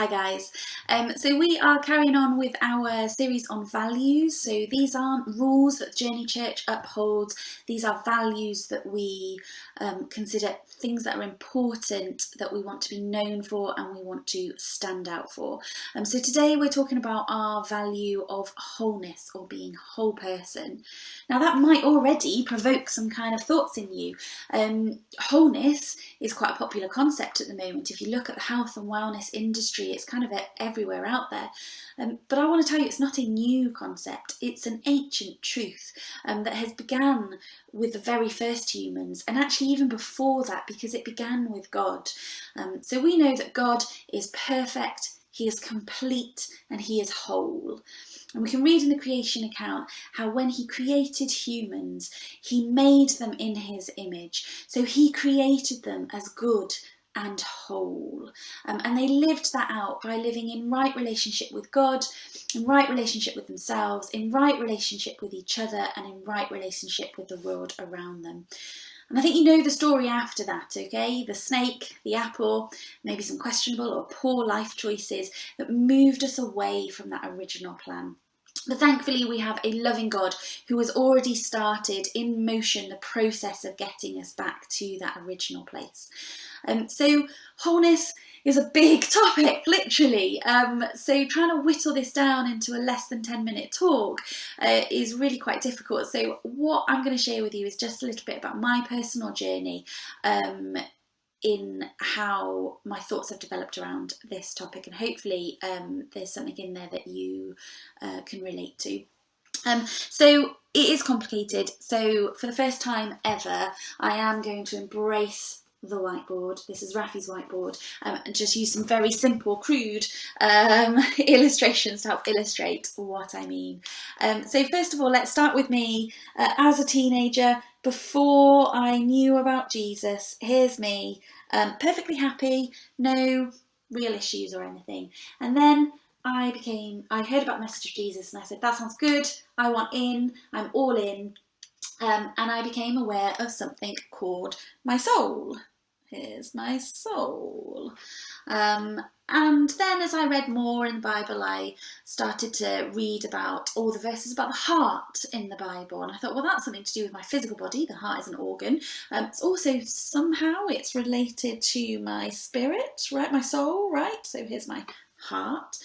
Hi guys. So we are carrying on with our series on values. So these aren't rules that Journey Church upholds. These are values that we consider things that are important, that we want to be known for and we want to stand out for. So today we're talking about our value of wholeness, or being a whole person. Now that might already provoke some kind of thoughts in you. Wholeness is quite a popular concept at the moment. If you look at the health and wellness industry, it's kind of everywhere out there. But I want to tell you, it's not a new concept. It's an ancient truth that has begun with the very first humans, and actually even before that, because it began with God. So we know that God is perfect, He is complete, and He is whole. And we can read in the creation account how when He created humans, He made them in His image. So He created them as good and whole. And they lived that out by living in right relationship with God, in right relationship with themselves, in right relationship with each other, and in right relationship with the world around them. And I think you know the story after that, okay? The snake, the apple, maybe some questionable or poor life choices that moved us away from that original plan. But thankfully we have a loving God who has already started in motion the process of getting us back to that original place. So wholeness is a big topic, literally. So trying to whittle this down into a less than 10-minute talk is really quite difficult. So what I'm going to share with you is just a little bit about my personal journey in how my thoughts have developed around this topic, and hopefully there's something in there that you can relate to. So it is complicated. So for the first time ever, I am going to embrace the whiteboard. This is Rafi's whiteboard, and just use some very simple, crude illustrations to help illustrate what I mean. So first of all, let's start with me as a teenager. Before I knew about Jesus, here's me, perfectly happy, no real issues or anything. And then I heard about the message of Jesus and I said, that sounds good, I want in, I'm all in. And I became aware of something called my soul. Here's my soul. And then as I read more in the Bible, I started to read about all the verses about the heart in the Bible. And I thought, well, that's something to do with my physical body. The heart is an organ. It's also somehow it's related to my spirit, right? My soul, right? So here's my heart.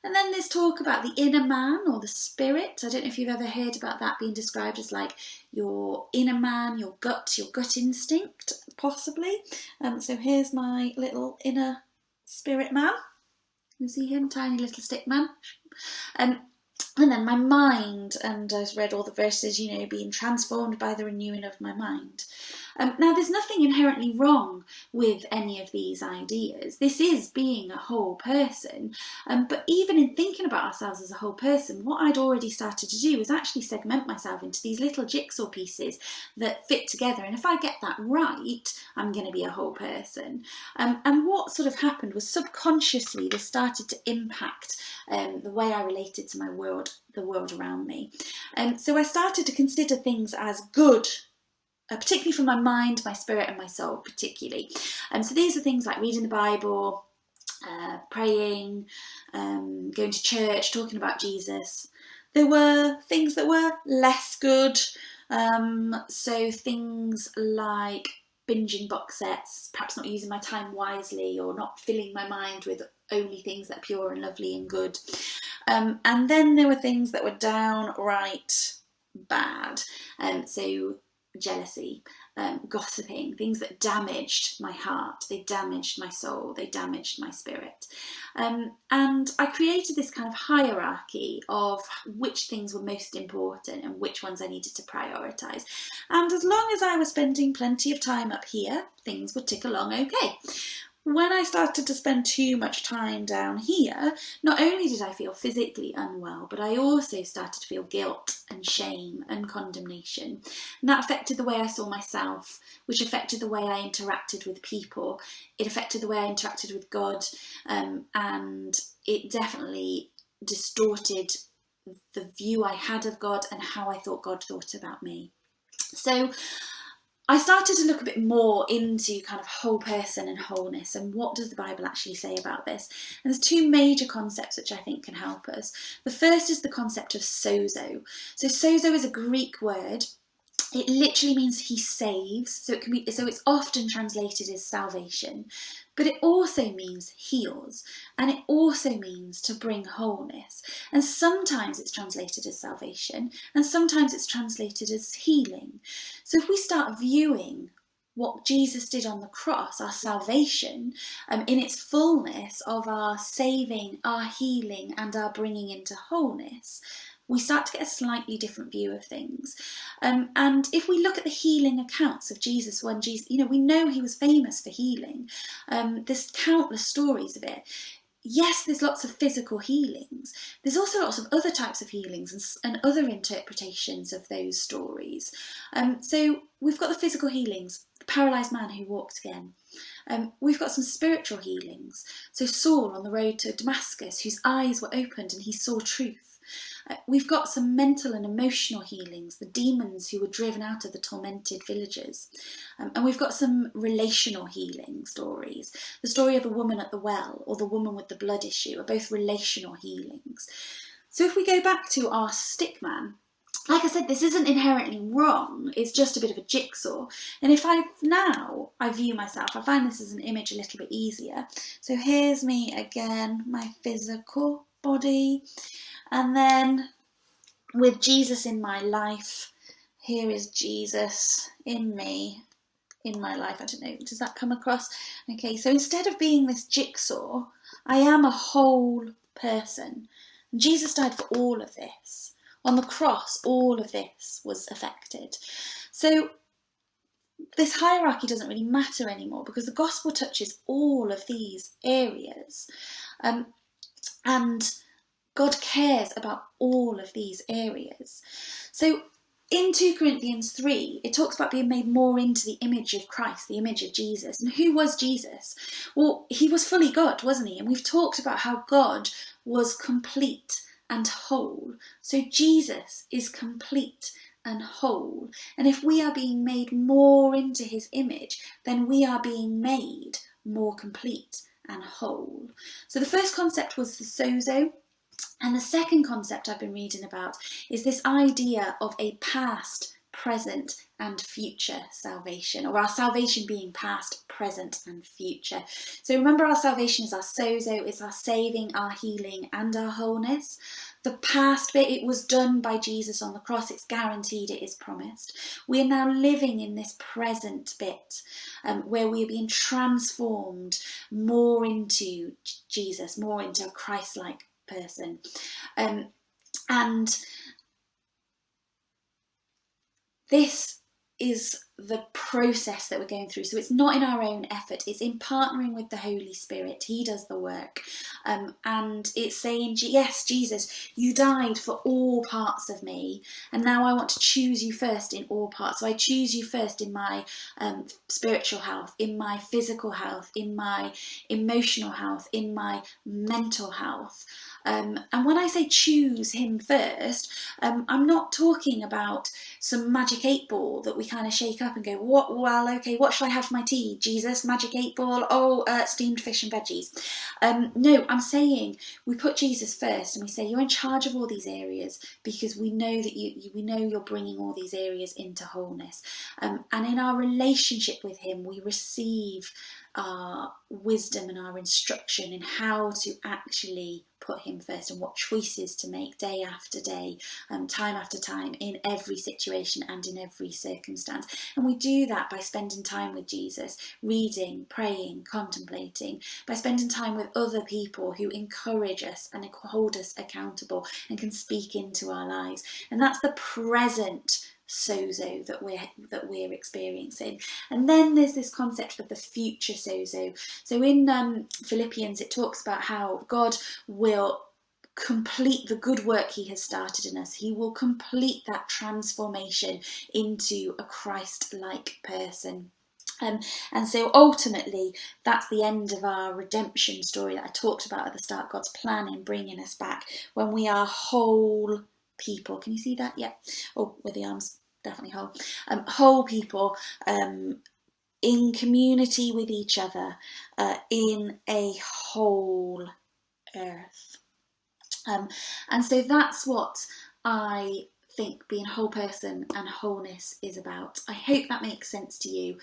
And then there's talk about the inner man or the spirit. I don't know if you've ever heard about that being described as like your inner man, your gut instinct, possibly. So here's my little inner spirit man. You see him, tiny little stick man. And then my mind, and I've read all the verses, being transformed by the renewing of my mind. Now, there's nothing inherently wrong with any of these ideas. This is being a whole person. But even in thinking about ourselves as a whole person, what I'd already started to do is actually segment myself into these little jigsaw pieces that fit together. And if I get that right, I'm going to be a whole person. And what sort of happened was subconsciously this started to impact the way I related to my world, the world around me. So I started to consider things as good, particularly for my mind, my spirit and my soul particularly. So these are things like reading the Bible, praying, going to church, talking about Jesus. There were things that were less good. So things like binging box sets, perhaps not using my time wisely, or not filling my mind with only things that are pure and lovely and good. And then there were things that were downright bad. So jealousy, gossiping, things that damaged my heart, they damaged my soul, they damaged my spirit. And I created this kind of hierarchy of which things were most important and which ones I needed to prioritise. And as long as I was spending plenty of time up here, things would tick along okay. When I started to spend too much time down here, not only did I feel physically unwell, but I also started to feel guilt and shame and condemnation. And that affected the way I saw myself, which affected the way I interacted with people. It affected the way I interacted with God, and it definitely distorted the view I had of God and how I thought God thought about me. So I started to look a bit more into kind of whole person and wholeness, and what does the Bible actually say about this? And there's two major concepts which I think can help us. The first is the concept of sozo. So sozo is a Greek word. It literally means he saves, so it's often translated as salvation, but it also means heals, and it also means to bring wholeness. And sometimes it's translated as salvation, and sometimes it's translated as healing. So if we start viewing what Jesus did on the cross, our salvation, in its fullness of our saving, our healing, and our bringing into wholeness, we start to get a slightly different view of things. And if we look at the healing accounts of Jesus, when Jesus, we know he was famous for healing. There's countless stories of it. Yes, there's lots of physical healings. There's also lots of other types of healings and other interpretations of those stories. So we've got the physical healings, the paralysed man who walked again. We've got some spiritual healings. So Saul on the road to Damascus, whose eyes were opened and he saw truth. We've got some mental and emotional healings, the demons who were driven out of the tormented villagers. And we've got some relational healing stories. The story of the woman at the well or the woman with the blood issue are both relational healings. So if we go back to our stick man, like I said, this isn't inherently wrong, it's just a bit of a jigsaw. And if I view myself, I find this as an image a little bit easier. So here's me again, my physical body. And then with Jesus in my life, here is Jesus in me, in my life. I don't know, does that come across? Okay, so instead of being this jigsaw, I am a whole person. And Jesus died for all of this. On the cross, all of this was affected. So this hierarchy doesn't really matter anymore because the gospel touches all of these areas. And God cares about all of these areas. So in 2 Corinthians 3, it talks about being made more into the image of Christ, the image of Jesus. And who was Jesus? Well, he was fully God, wasn't he? And we've talked about how God was complete and whole. So Jesus is complete and whole. And if we are being made more into his image, then we are being made more complete and whole. So the first concept was the sozo. And the second concept I've been reading about is this idea of a past, present and future salvation, or our salvation being past, present and future. So remember, our salvation is our sozo, it's our saving, our healing and our wholeness. The past bit, it was done by Jesus on the cross, it's guaranteed, it is promised. We are now living in this present bit where we are being transformed more into Jesus, more into a Christ-like person. And this is the process that we're going through. So it's not in our own effort, it's in partnering with the Holy Spirit. He does the work. And it's saying, yes, Jesus, you died for all parts of me, and now I want to choose you first in all parts. So I choose you first in my spiritual health, in my physical health, in my emotional health, in my mental health. And when I say choose him first, I'm not talking about some magic 8 ball that we kind of shake up and go, what shall I have for my tea? Jesus, magic 8 ball, steamed fish and veggies. No, I'm saying we put Jesus first and we say, you're in charge of all these areas because we know that we know you're bringing all these areas into wholeness. And in our relationship with him, we receive our wisdom and our instruction in how to actually put him first and what choices to make day after day, time after time, in every situation and in every circumstance. And we do that by spending time with Jesus, reading, praying, contemplating, by spending time with other people who encourage us and hold us accountable and can speak into our lives. And that's the present sozo that we're experiencing. And then there's this concept of the future sozo. So in Philippians, it talks about how God will complete the good work he has started in us. He will complete that transformation into a Christ-like person. And so ultimately, that's the end of our redemption story that I talked about at the start, God's plan in bringing us back when we are whole people. Can you see that? Yeah. Oh, with the arms. definitely whole. Whole people, in community with each other, in a whole earth. And so that's what I think being a whole person and wholeness is about. I hope that makes sense to you.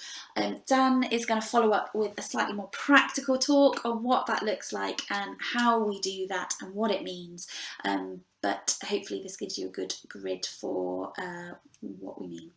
Dan is going to follow up with a slightly more practical talk on what that looks like and how we do that and what it means. But hopefully this gives you a good grid for what we mean.